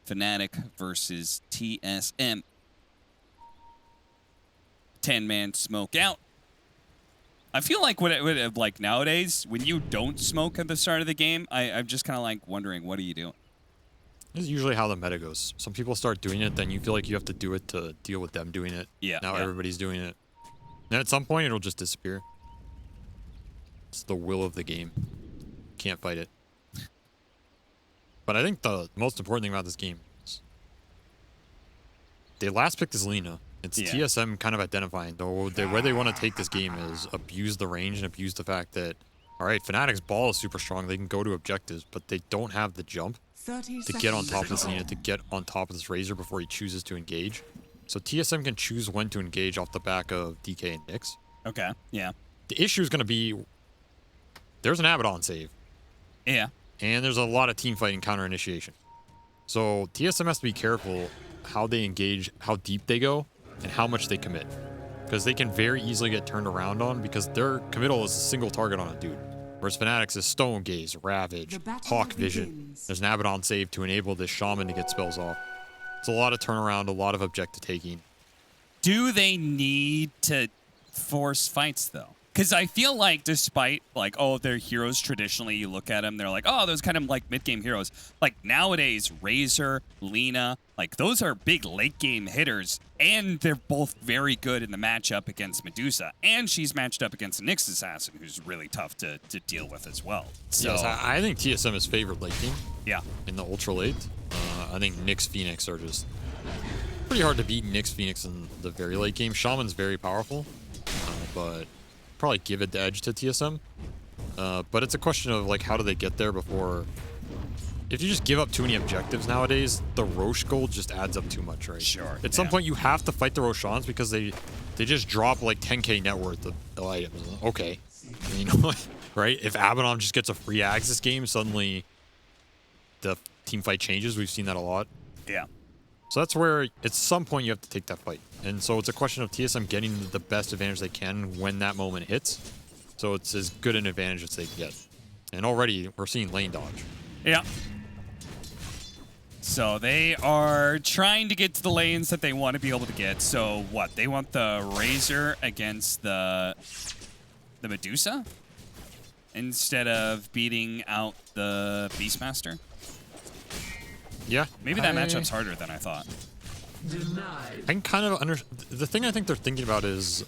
Fnatic versus TSM. 10-man smoke out. I feel like like nowadays, when you don't smoke at the start of the game, I'm just kind of like wondering, what are you doing? This is usually how the meta goes. Some people start doing it, then you feel like you have to do it to deal with them doing it. Yeah. Now everybody's doing it. Then at some point, it'll just disappear. It's the will of the game. Can't fight it. But I think the most important thing about this game is they last picked is Lina. It's TSM kind of identifying, though, where they want to take this game is abuse the range and abuse the fact that, all right, Fnatic's ball is super strong. They can go to objectives, but they don't have the jump to get on top of this Lina, to get on top of this Razor before he chooses to engage. So TSM can choose when to engage off the back of DK and Nyx. Okay, yeah. The issue is going to be there's an Abaddon save. Yeah. And there's a lot of team fighting counter initiation. So TSM has to be careful how they engage, how deep they go, and how much they commit. Because they can very easily get turned around on because their committal is a single target on a dude. Whereas Fnatic's is Stone Gaze, Ravage, Hawk Vision. There's an Abaddon save to enable this Shaman to get spells off. It's a lot of turnaround, a lot of objective taking. Do they need to force fights, though? Because I feel like despite, like, oh, they're heroes traditionally, you look at them, they're like, oh, those kind of, like, mid-game heroes. Like, nowadays, Razor, Lina, like, those are big late-game hitters, and they're both very good in the matchup against Medusa. And she's matched up against Nyx Assassin, who's really tough to deal with as well. So, yes, I think TSM is favored late game. Yeah. In the ultra late. I think Nyx Phoenix are just pretty hard to beat Nyx Phoenix in the very late game. Shaman's very powerful, but probably give it the edge to TSM. But it's a question of, like, how do they get there before... If you just give up too many objectives nowadays, the Roche gold just adds up too much, right? Sure. At some point, you have to fight the Roshans because they just drop, like, 10k net worth of items. Okay. You know, right? If Abaddon just gets a free axe this game, suddenly the team fight changes. We've seen that a lot. Yeah. So that's where, at some point, you have to take that fight. And so it's a question of TSM getting the best advantage they can when that moment hits. So it's as good an advantage as they can get. And already, we're seeing lane dodge. Yeah. So they are trying to get to the lanes that they want to be able to get. So what? They want the Razor against the Medusa instead of beating out the Beastmaster? Yeah. Maybe that matchup's harder than I thought. I can kind of the thing I think they're thinking about is,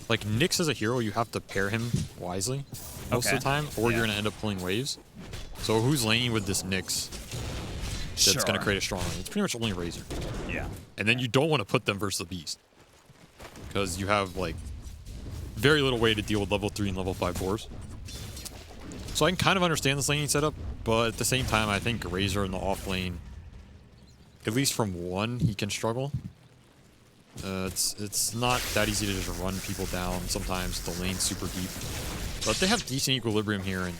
like, Nyx as a hero, you have to pair him wisely most of the time, or you're going to end up pulling waves. So who's laning with this Nyx that's going to create a strong lane? It's pretty much only Razor. Yeah. And then you don't want to put them versus the Beast, because you have, like, very little way to deal with level 3 and level 5 fours. So I can kind of understand this laning setup, but at the same time, I think Razor in the off lane, at least from one, he can struggle. It's not that easy to just run people down. Sometimes the lane's super deep. But they have decent equilibrium here, and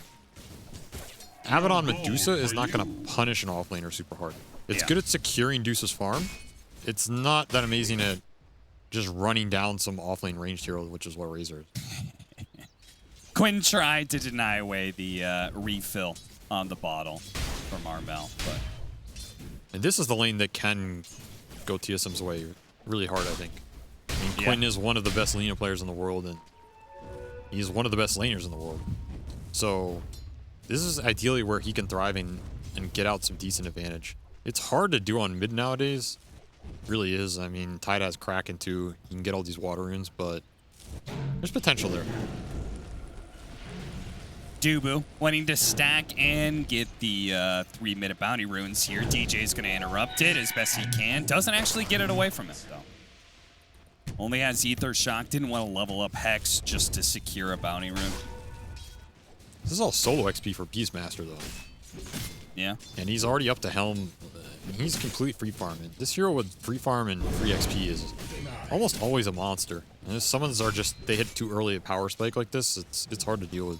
Abaddon Medusa is not going to punish an offlaner super hard. It's good at securing Deuce's farm. It's not that amazing at just running down some offlane ranged hero, which is what Razor is. Quinn tried to deny away the refill on the bottle from Armel, but... And this is the lane that can go TSM's way really hard, I think. I mean, Quinn is one of the best Lina players in the world, and he's one of the best laners in the world. So this is ideally where he can thrive and get out some decent advantage. It's hard to do on mid nowadays. It really is. I mean, Tide has Kraken too. You can get all these water runes, but there's potential there. Dubu wanting to stack and get the 3-minute bounty runes here. DJ's going to interrupt it as best he can. Doesn't actually get it away from him, though. Only has Ether Shock. Didn't want to level up Hex just to secure a bounty rune. This is all solo XP for Beastmaster, though. Yeah. And he's already up to Helm. He's complete free farm. And this hero with free farm and free XP is almost always a monster. And if summons are just, they hit too early a power spike like this, it's hard to deal with.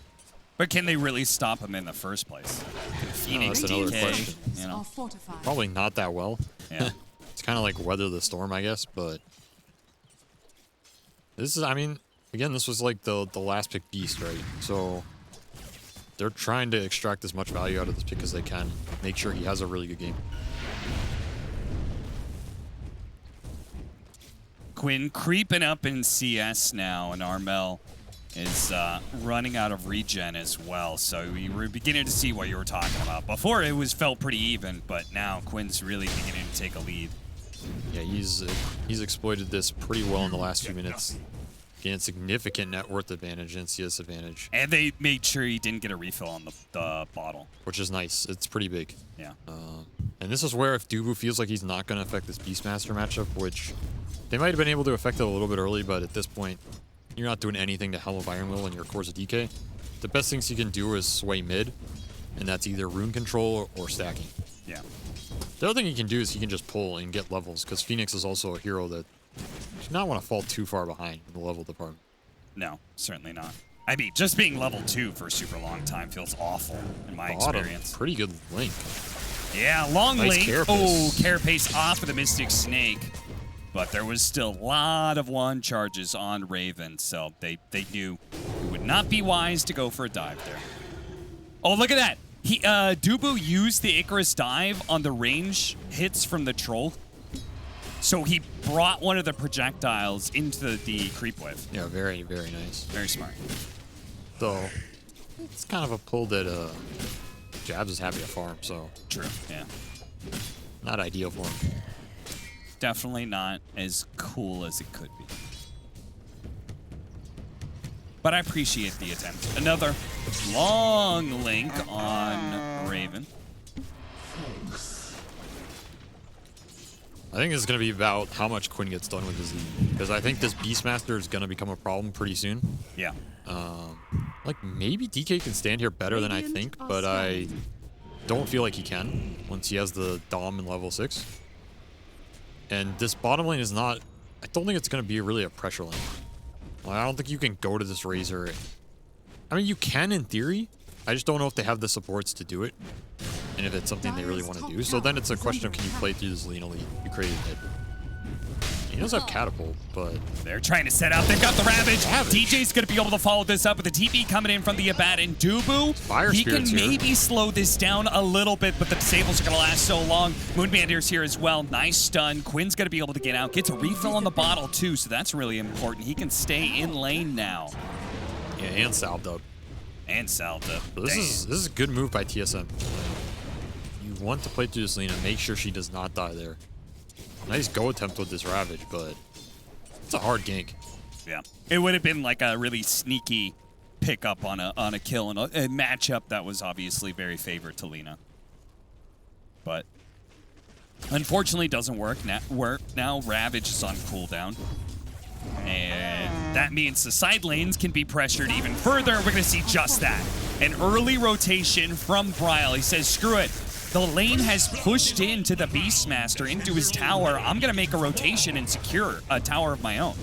But can they really stop him in the first place? Phoenix, that's another DK, question. you know? Probably not that well. Yeah. It's kind of like weather the storm, I guess, but this is, I mean, again, this was like the last pick Beast, right? So they're trying to extract as much value out of this pick as they can. Make sure he has a really good game. Quinn creeping up in CS now, and Armel is running out of regen as well. So we were beginning to see what you were talking about. Before it felt pretty even, but now Quinn's really beginning to take a lead. Yeah, he's exploited this pretty well in the last few minutes. Gained significant net worth advantage and CS advantage. And they made sure he didn't get a refill on the bottle. Which is nice. It's pretty big. Yeah. And this is where if Dubu feels like he's not going to affect this Beastmaster matchup, which they might have been able to affect it a little bit early, but at this point, you're not doing anything to Helm of Iron Will and your Course of DK. The best things you can do is sway mid, and that's either rune control or stacking. Yeah. The other thing he can do is he can just pull and get levels, because Phoenix is also a hero that does not want to fall too far behind in the level department. No, certainly not. I mean, just being level 2 for a super long time feels awful in my experience. Pretty good link. Yeah, long nice link. Oh, Carapace off of the Mystic Snake. But there was still a lot of one charges on Raven, so they knew it would not be wise to go for a dive there. Oh, look at that. Dubu used the Icarus dive on the range hits from the troll. So he brought one of the projectiles into the creep wave. Yeah, very, very nice. Very smart. Though, it's kind of a pull that Jabs is happy to farm, so. True, yeah. Not ideal for him. Definitely not as cool as it could be. But I appreciate the attempt. Another long link on Raven. I think it's going to be about how much Quinn gets done with his lead. Because I think this Beastmaster is going to become a problem pretty soon. Yeah. Like, maybe DK can stand here better than I think, but I don't feel like he can once he has the Dom in level 6. And this bottom lane is not... I don't think it's going to be really a pressure lane. Like, I don't think you can go to this Razor. I mean, you can in theory. I just don't know if they have the supports to do it. And if it's something they really want to do. So then it's a question of, can you play through this lane elite you created it? He does have Catapult, but... They're trying to set up. They've got the Ravage. DJ's going to be able to follow this up with the TP coming in from the Abat. And Dubu, he can maybe slow this down a little bit, but the disables are going to last so long. Moonbander's here as well. Nice stun. Quinn's going to be able to get out. Gets a refill on the bottle, too, so that's really important. He can stay in lane now. Yeah, and salved up. And salved up. This is a good move by TSM. You want to play through this lane and make sure she does not die there. Nice go attempt with this Ravage, but it's a hard gank. Yeah, it would have been like a really sneaky pickup on a kill in a matchup that was obviously very favored to Lina. But unfortunately, doesn't work. Now Ravage is on cooldown, and that means the side lanes can be pressured even further. We're gonna see just that. An early rotation from Bryle. He says, "Screw it. The lane has pushed into the Beastmaster, into his tower. I'm going to make a rotation and secure a tower of my own."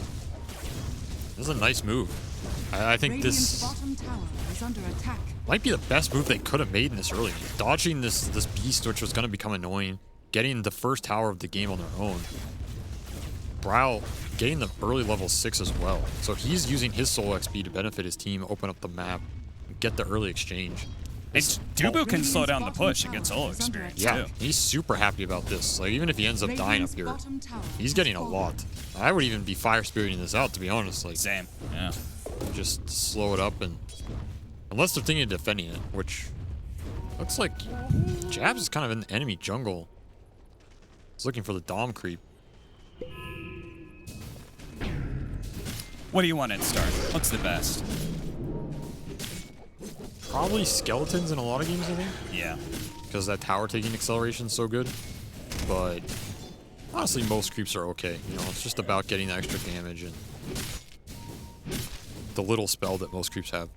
This is a nice move. I think this might be the best move they could have made in this early game. Dodging this beast, which was going to become annoying. Getting the first tower of the game on their own. Bryle getting the early level 6 as well. So he's using his solo XP to benefit his team, open up the map, and get the early exchange. And Dubu can slow down the push and get solo experience, too. Yeah, he's super happy about this. Like, even if he ends up dying up here, he's getting a lot. I would even be fire spiriting this out, to be honest. Like, same, yeah. Just slow it up, and unless they're thinking of defending it, which looks like Jabs is kind of in the enemy jungle. He's looking for the Dom creep. What do you want at start? What's the best? Probably skeletons in a lot of games, I think. Yeah. Because that tower taking acceleration is so good. But honestly, most creeps are okay. You know, it's just about getting the extra damage and the little spell that most creeps have.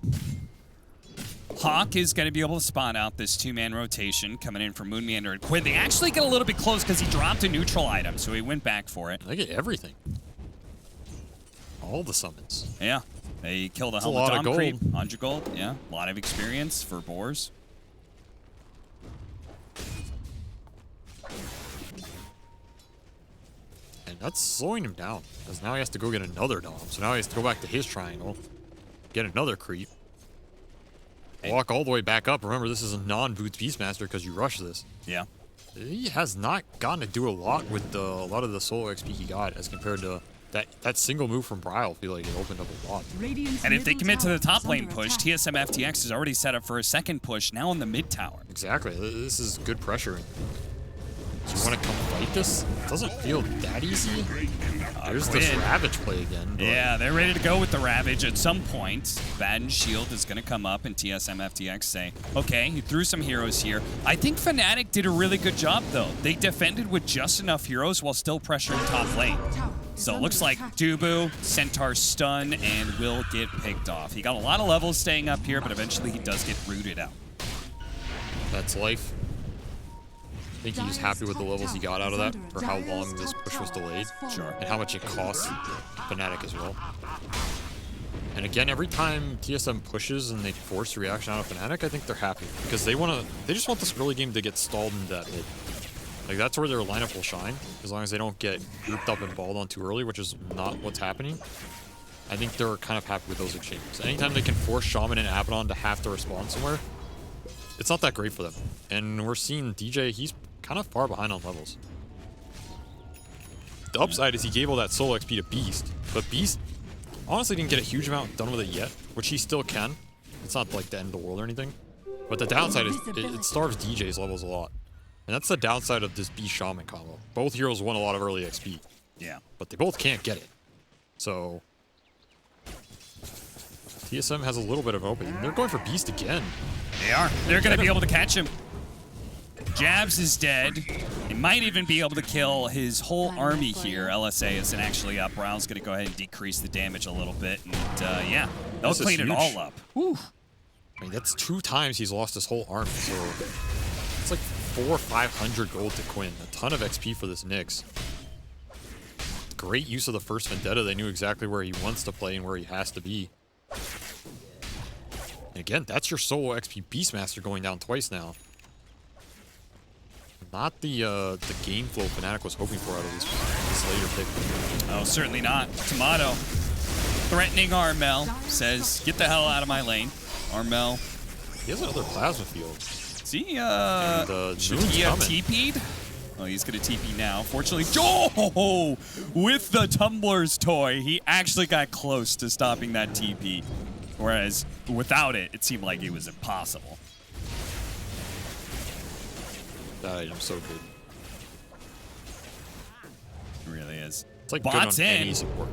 Hawk is going to be able to spawn out this two-man rotation coming in from Moonmeander and Quinn. They actually get a little bit close because he dropped a neutral item, so he went back for it. They get everything. All the summons. Yeah. They killed a helmet Dom creep. 100 gold, yeah. A lot of experience for boars. And that's slowing him down, because now he has to go get another Dom. So now he has to go back to his triangle, get another creep, walk all the way back up. Remember, this is a non-boots Beastmaster because you rush this. Yeah. he has not gotten to do a lot with a lot of the solo XP he got as compared to that single move from Bryle. I feel like it opened up a lot. And if they commit to the top lane push, TSM FTX is already set up for a second push now on the mid tower. Exactly. This is good pressure. Do you want to come fight this? It doesn't feel that easy. There's this Ravage play again. Yeah, they're ready to go with the Ravage at some point. Baden's shield is going to come up and TSM FTX say, okay, he threw some heroes here. I think Fnatic did a really good job, though. They defended with just enough heroes while still pressuring top lane. So it looks like Dubu, Centaur stun, and will get picked off. He got a lot of levels staying up here, but eventually he does get rooted out. That's life. I think he was happy with the levels he got out of that for how long this push was delayed. Sure. And how much it cost Fnatic as well. And again, every time TSM pushes and they force a reaction out of Fnatic, I think they're happy. Because they just want this early game to get stalled into that mid. Like, that's where their lineup will shine, as long as they don't get grouped up and balled on too early, which is not what's happening. I think they're kind of happy with those exchanges. Anytime they can force Shaman and Abaddon to have to respond somewhere, it's not that great for them. And we're seeing DJ, he's kind of far behind on levels. The upside is he gave all that solo XP to Beast, but Beast honestly didn't get a huge amount done with it yet, which he still can. It's not like the end of the world or anything. But the downside is it starves DJ's levels a lot. And that's the downside of this Beast Shaman combo. Both heroes want a lot of early XP. Yeah. But they both can't get it. So TSM has a little bit of opening. They're going for Beast again. They are. They're going to be able to catch him. Jabs is dead. They might even be able to kill his whole army here. LSA isn't actually up. Brown's going to go ahead and decrease the damage a little bit. And yeah, they'll clean it all up. Whew. I mean, that's 2 times he's lost his whole army. So it's like 400 or 500 gold to Quinn. A ton of XP for this Nyx. Great use of the first Vendetta. They knew exactly where he wants to play and where he has to be. And again, that's your solo XP Beastmaster going down twice now. Not the game flow Fnatic was hoping for out of this later pick. Oh, certainly not. Tomato threatening Armel, says, get the hell out of my lane. Armel. He has another plasma field. Is he, should he have TP'd? Oh, he's going to TP now. Fortunately, oh, with the Tumbler's toy, he actually got close to stopping that TP. Whereas without it, it seemed like it was impossible. That item's so good. It really is. It's like Bots good on in. any support.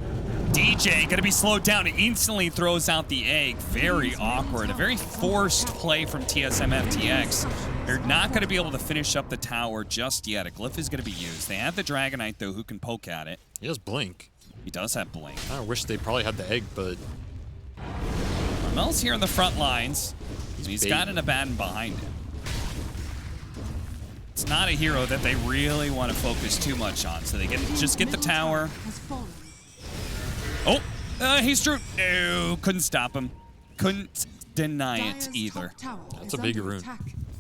DJ gonna be slowed down. Instantly throws out the egg. Very awkward. A very forced play from TSM FTX. They're not gonna be able to finish up the tower just yet. A glyph is gonna be used. They have the Dragonite though, who can poke at it. He has Blink. He does have Blink. I wish they probably had the egg, but Mel's here in the front lines. He's got an Abaddon behind him. It's not a hero that they really want to focus too much on, so they can just get the tower. Oh, he's true. No, couldn't stop him. Couldn't deny it either. that's a big rune.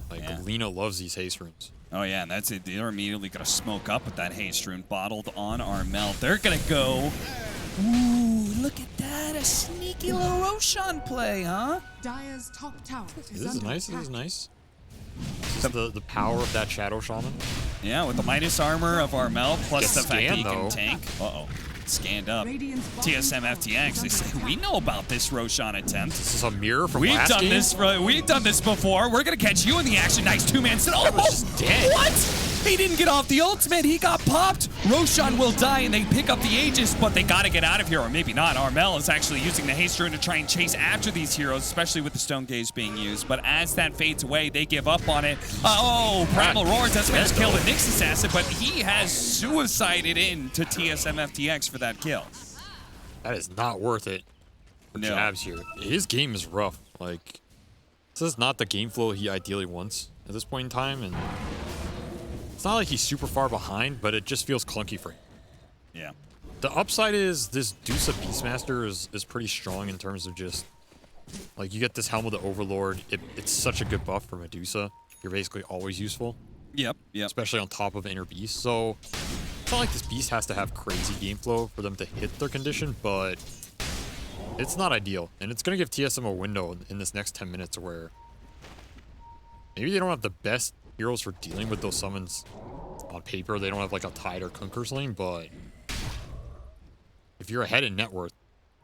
Like, yeah. Lena loves these haste runes. Oh, yeah, and that's it. They're immediately going to smoke up with that haste rune bottled on Armel. They're going to go. Ooh, look at that. A sneaky little Roshan play, huh? Dire's top tower This is nice. This is nice. This is the power of that Shadow Shaman. Yeah, with the Midas armor of Armel, plus the fact that he can though. tank. Uh-oh. Scanned up. TSM FTX, they say, we know about this Roshan attempt. This is a mirror from last game? We've done this before. We're going to catch you in the action. Nice two-man set. Oh, just dead. What? He didn't get off the ultimate. He got popped. Roshan will die, and they pick up the Aegis, but they got to get out of here, or maybe not. Armel is actually using the haste rune to try and chase after these heroes, especially with the Stone Gaze being used. But as that fades away, they give up on it. Oh, Primal Roars. That's going to kill the Nyx assassin, but he has suicided into TSM FTX for that kill. That is not worth it for Jabs here. His game is rough. Like, this is not the game flow he ideally wants at this point in time, and it's not like he's super far behind, but it just feels clunky for him. Yeah. The upside is this Dusa Beastmaster is pretty strong in terms of just, like, you get this Helm of the Overlord. It's such a good buff for Medusa. You're basically always useful. Yep. Especially on top of Inner Beast. So it's not like this Beast has to have crazy game flow for them to hit their condition, but it's not ideal. And it's going to give TSM a window in this next 10 minutes where maybe they don't have the best heroes for dealing with those summons on paper. They don't have like a Tide or Conqueror's lane, but if you're ahead in net worth,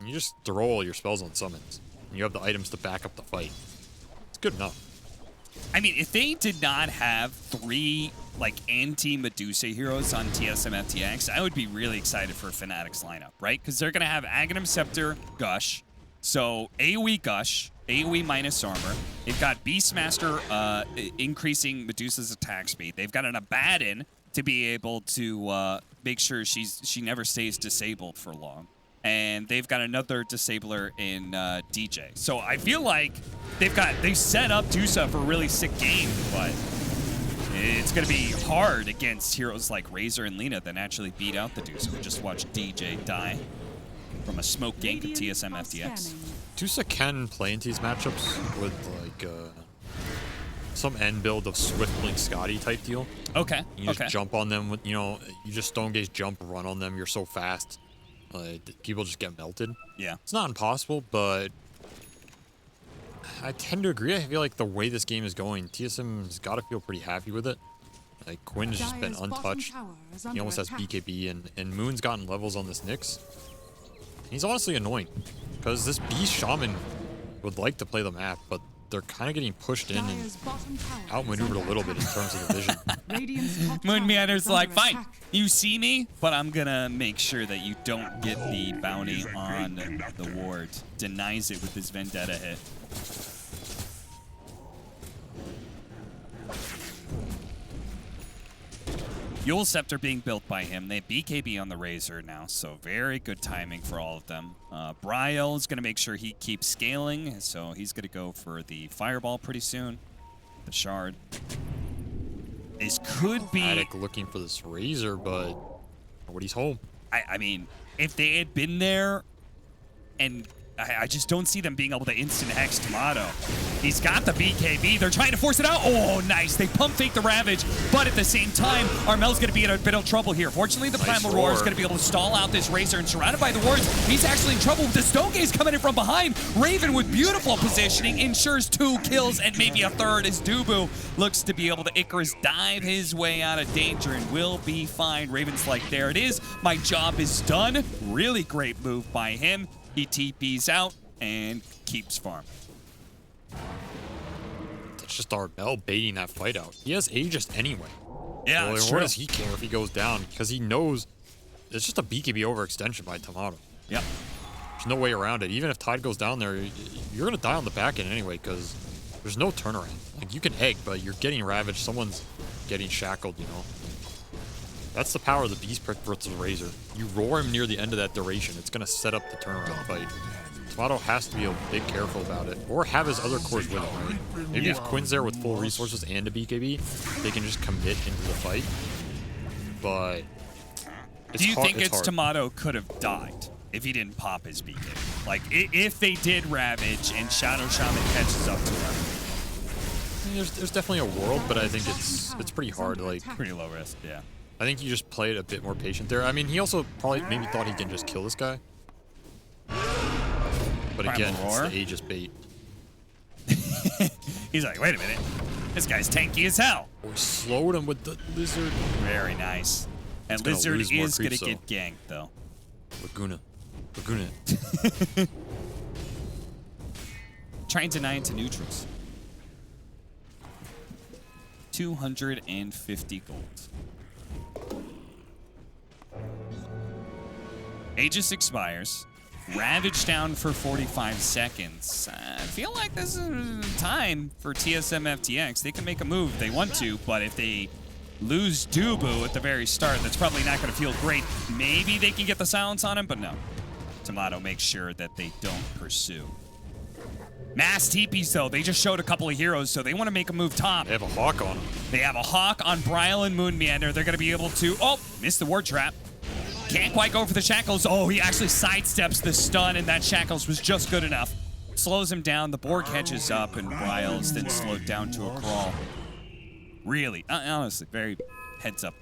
you just throw all your spells on summons, and you have the items to back up the fight. It's good enough. I mean, if they did not have 3 like anti-Medusa heroes on TSM FTX, I would be really excited for Fnatic's lineup, right? Because they're gonna have Aghanim Scepter, Gush, so AoE Gush, AoE minus armor. They've got Beastmaster increasing Medusa's attack speed. They've got an Abaddon to be able to make sure she never stays disabled for long. And they've got another disabler in DJ. So I feel like they set up Dusa for a really sick game, but it's going to be hard against heroes like Razor and Lina that actually beat out the Dusa. We just watched DJ die from a smoke gank of TSM FTX. Dusa can play into these matchups with like some end build of Swift Blink Scotty type deal. Okay. You just jump on them with, you know, you just Stone Gaze jump, run on them. You're so fast. People just get melted. Yeah. It's not impossible, but I tend to agree. I feel like the way this game is going, TSM's got to feel pretty happy with it. Like, Quinn's just been untouched. He almost has BKB, and Moon's gotten levels on this Nyx. He's honestly annoying, because this Beast Shaman would like to play the map, but they're kind of getting pushed in and outmaneuvered a little bit in terms of the vision. Moon Meander's like, fine, you see me, but I'm gonna make sure that you don't get the bounty on the ward. Denies it with his Vendetta hit. Yule Scepter being built by him. They have BKB on the Razor now, so very good timing for all of them. Brielle is going to make sure he keeps scaling, so he's going to go for the Fireball pretty soon. The Shard. This could be... Fnatic looking for this Razor, but nobody's home. I mean, if they had been there, and I just don't see them being able to instant hex Tomato. He's got the BKB. They're trying to force it out. Oh, nice. They pump fake the Ravage, but at the same time, Armel's going to be in a bit of trouble here. Fortunately, the Primal Roar is going to be able to stall out this Razor, and surrounded by the wards, he's actually in trouble with the Stone Gaze coming in from behind. Raven with beautiful positioning ensures 2 kills and maybe a third as Dubu looks to be able to Icarus dive his way out of danger and will be fine. Raven's like, there it is. My job is done. Really great move by him. He TPs out and keeps farming. That's just Armel baiting that fight out. He has Aegis anyway. Yeah, well, that's what true. does he care if he goes down? Because he knows it's just a BKB overextension by Tomato. Yep. There's no way around it. Even if Tide goes down there, you're going to die on the back end anyway because there's no turnaround. Like, you can egg, but you're getting ravaged. Someone's getting shackled, you know. That's the power of the Beast Prick versus the Razor. You roar him near the end of that duration, it's going to set up the turnaround fight. Tomato has to be a bit careful about it, or have his other cores with him, right? Maybe if Quinn's there with full resources and a BKB, they can just commit into the fight. But do you think it's Tomato could have died if he didn't pop his BKB? Like, if they did Ravage and Shadow Shaman catches up to him? I mean, there's definitely a world, but I think it's pretty hard. Like, pretty low risk, yeah. I think you just played a bit more patient there. I mean, he also probably maybe thought he can just kill this guy. But again, it's the Aegis bait. He's like, wait a minute. This guy's tanky as hell. We slowed him with the Lizard. Very nice. And Lizard is going to get ganked, though. Laguna. Trying to deny into neutrals. 250 gold. Aegis expires. Ravage down for 45 seconds. I feel like this is time for TSM FTX. They can make a move if they want to, but if they lose Dubu at the very start, that's probably not going to feel great. Maybe they can get the silence on him, but no. Tomato makes sure that they don't pursue. Mass TPs, though. They just showed a couple of heroes, so they want to make a move top. They have a Hawk on them. They have a Hawk on Brielle and Moon Meander. They're going to be able to... Oh, missed the ward trap. Can't quite go for the Shackles. Oh, he actually sidesteps the stun, and that Shackles was just good enough. Slows him down. The board catches up, and Brielle's then slowed down to a crawl. Really, honestly, very heads up.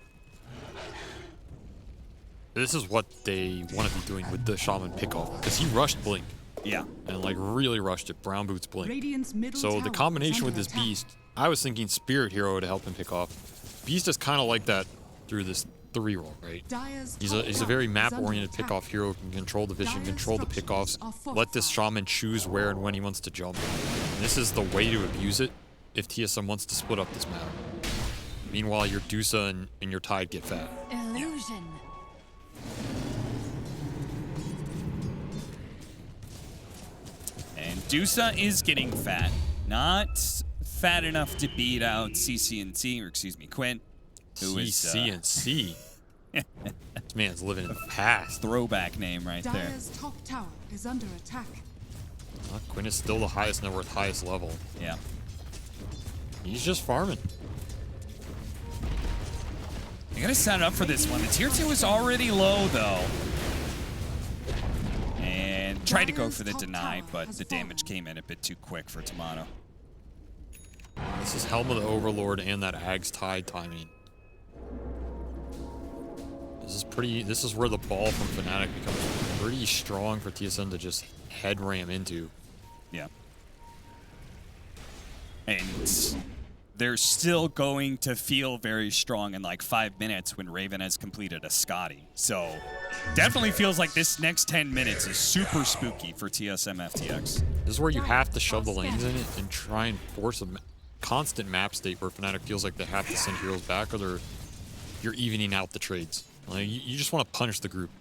This is what they want to be doing with the Shaman pickoff, because he rushed Blink. Yeah. And like really rushed it. Brown boots blink. Radiant's middle So tower the is combination with under this attack. Beast, I was thinking Spirit Hero to help him pick off. Beast is kind of like that through this 3-roll, right? Dire's He's top a tower very is map-oriented under attack. pick-off hero, can control the vision, Dire's control the structures pickoffs, are let this fortified. shaman choose where and when he wants to jump. And this is the way to abuse it if TSM wants to split up this map. Meanwhile, your Dusa and your Tide get fat. Illusion. And Dusa is getting fat. Not fat enough to beat out CC&C, or excuse me, Quinn, who is CC&C. This man's living in the past. throwback name right there. Dire's top tower is under attack. Quinn is still the highest net worth, highest level. Yeah. He's just farming. You gotta set up for this one. The tier 2 is already low, though. And tried to go for the deny, but the damage came in a bit too quick for Tomato. This is Helm of the Overlord and that Ag's Tide timing. This is where the ball from Fnatic becomes pretty strong for TSM to just head ram into. Yeah. And they're still going to feel very strong in like 5 minutes when Raven has completed a Scotty. So definitely feels like this next 10 minutes is super spooky for TSM FTX. This is where you have to shove the lanes in it and try and force a constant map state where Fnatic feels like they have to send heroes back, or you're evening out the trades. Like, you just want to punish the group.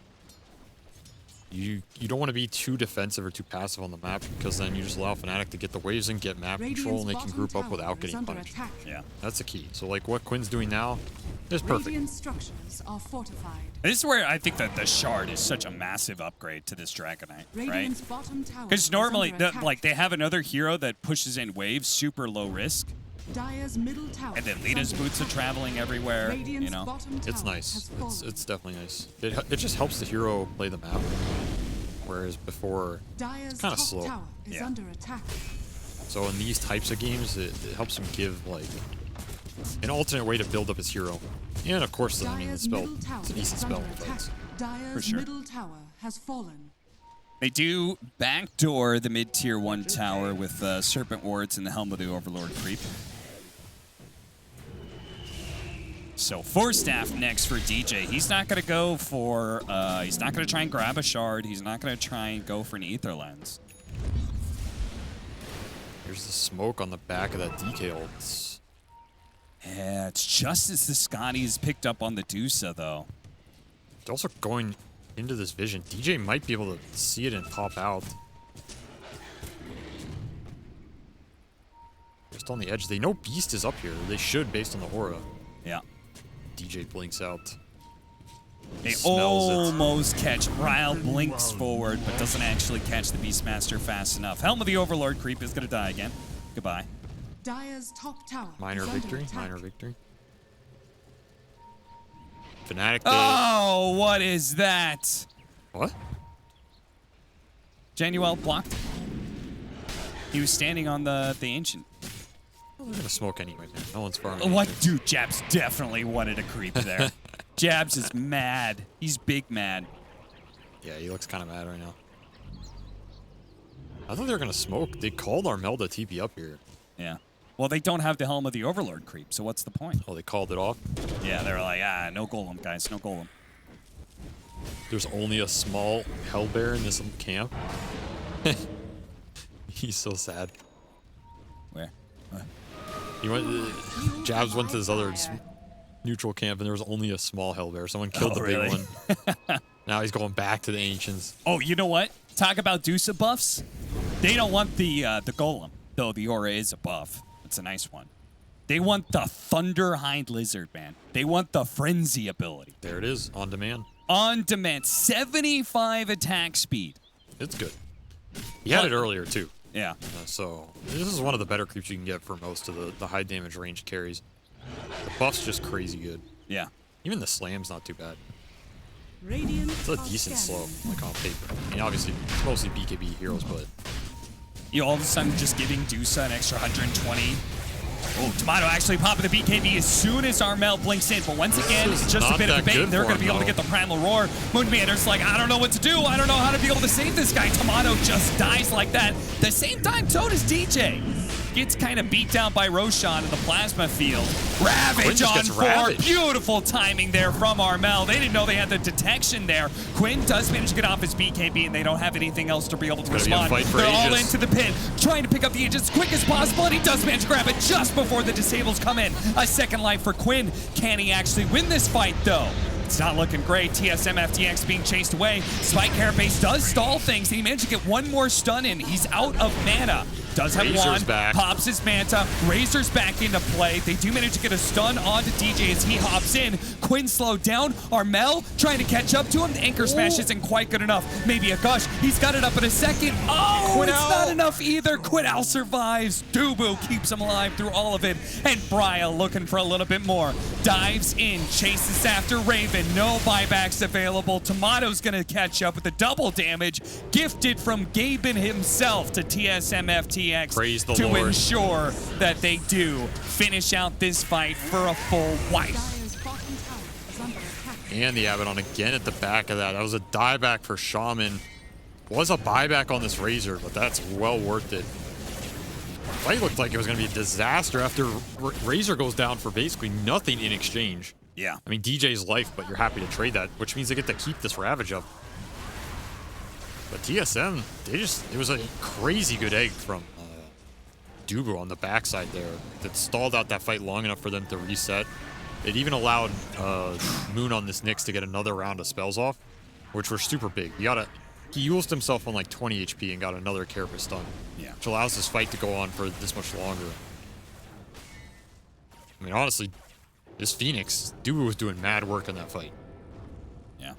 You don't want to be too defensive or too passive on the map, because then you just allow Fnatic to get the waves and get map control, and they can group up without getting punished. Yeah. That's the key. So like what Quinn's doing now is perfect. Radiant structures are fortified. This is where I think that the Shard is such a massive upgrade to this Dragonite, right? Radiant's bottom tower Because is normally, under attack. like, they have another hero that pushes in waves, super low risk, Dire's middle tower and then is Lita's under boots are attack. traveling everywhere, Radiant's you know? bottom It's tower nice. has fallen. It's definitely nice. It just helps the hero play the map, whereas before Dire's kinda top slow. tower is Yeah. under attack. So in these types of games, it helps him give like an alternate way to build up his hero. And of course, I mean, the Dire's spell, middle tower it's a decent is spell under in attack. fights. Dire's sure. middle tower has fallen. They do backdoor the mid-tier 1 tower with Serpent Wards and the Helm of the Overlord creep. So Force Staff next for DJ. He's not going to go for, he's not going to try and grab a Shard. He's not going to try and go for an Ether Lens. There's the smoke on the back of that DK ult. Yeah, it's just as the Scotty's picked up on the Dusa, though. It's also going into this vision. DJ might be able to see it and pop out. Just on the edge. They know Beast is up here. They should, based on the aura. Yeah. DJ blinks out. They Smells it. almost catch. Ryle blinks forward, but doesn't actually catch the Beastmaster fast enough. Helm of the Overlord creep is going to die again. Goodbye. Dire's top tower Minor is under victory. attack. Minor victory. Fnatic. Oh, what is that? What? Januel blocked. He was standing on the Ancient. Well, they're gonna smoke anyway, man. No one's farming. What? anything. Dude, Jabs definitely wanted a creep there. Jabs is mad. He's big mad. Yeah, he looks kind of mad right now. I thought they were gonna smoke. They called Armelda TP up here. Yeah. Well, they don't have the Helm of the Overlord creep, so what's the point? Oh, they called it off. Yeah, they were like, no golem, guys, no golem. There's only a small hellbear in this camp. He's so sad. Where? What? He went. Jabs went to this other neutral camp, and there was only a small hellbear. Someone killed the really? big one. Now he's going back to the ancients. Oh, you know what? Talk about Dusa buffs. They don't want the golem, though the aura is a buff. It's a nice one. They want the Thunder Hind Lizard, man. They want the Frenzy ability. There it is, on demand. On demand, 75 attack speed. It's good. He had it earlier too. Yeah. So this is one of the better creeps you can get for most of the high damage range carries. The buff's just crazy good. Yeah. Even the slam's not too bad. Radiant It's a decent slow, like on paper. I mean, obviously, it's mostly BKB heroes, but You all of a sudden just giving Dusa an extra 120 Oh, Tomato actually popping the BKB as soon as Armel blinks in. But once again, This is just a not bit of that a bait. good They're for going to be him, able to though. get the Primal Roar. Moonmander's like, I don't know what to do. I don't know how to be able to save this guy. Tomato just dies like that. The same time, so does DJ. Gets kind of beat down by Roshan in the plasma field. Ravage just on gets 4. ravaged. Beautiful timing there from Armel. They didn't know they had the detection there. Quinn does manage to get off his BKB, and they don't have anything else to be able to It's gonna respond. be a fight for They're all ages. into the pit, trying to pick up the Aegis as quick as possible, and he does manage to grab it just before the disables come in. A second life for Quinn. Can he actually win this fight, though? It's not looking great. TSM FTX being chased away. Spike Carapace does stall things, and he managed to get one more stun in. He's out of mana. Does have Razor's one, back. pops his Manta. Razor's back into play. They do manage to get a stun onto DJ as he hops in. Quinn slowed down. Armel trying to catch up to him. The anchor smash isn't quite good enough. Maybe a gush. He's got it up in a second. Oh, Quinn it's out. not enough either. Quidal survives. Dubu keeps him alive through all of it. And Brya looking for a little bit more. Dives in, chases after Raven. No buybacks available. Tomato's going to catch up with the double damage gifted from Gaben himself to TSM FTX Praise the to Lord. ensure that they do finish out this fight for a full wipe. Dire's bottom tower is under attack. And the Abaddon again at the back of that. That was a dieback for Shaman. Was a buyback on this Razor, but that's well worth it. Fight looked like it was going to be a disaster after Razor goes down for basically nothing in exchange. Yeah. I mean, DJ's life, but you're happy to trade that, which means they get to keep this Ravage up. But TSM, it was a crazy good egg from Dubu on the backside there that stalled out that fight long enough for them to reset. It even allowed Moon on this Nyx to get another round of spells off, which were super big. He used himself on like 20 HP and got another Carapace stun, Yeah. which allows this fight to go on for this much longer. I mean, honestly, this Phoenix, Dubu was doing mad work in that fight. Yeah.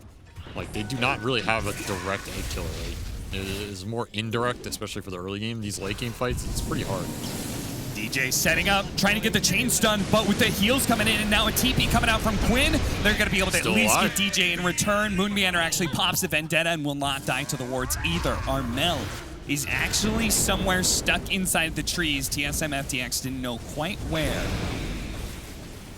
Like, they do not really have a direct egg killer, right? It is more indirect, especially for the early game. These late game fights, it's pretty hard. DJ setting up, trying to get the chain stun, but with the heals coming in and now a TP coming out from Quinn, they're going to be able to Still at least alive. get DJ in return. Moonmeander actually pops the Vendetta and will not die to the wards either. Armel is actually somewhere stuck inside the trees. TSM FTX didn't know quite where.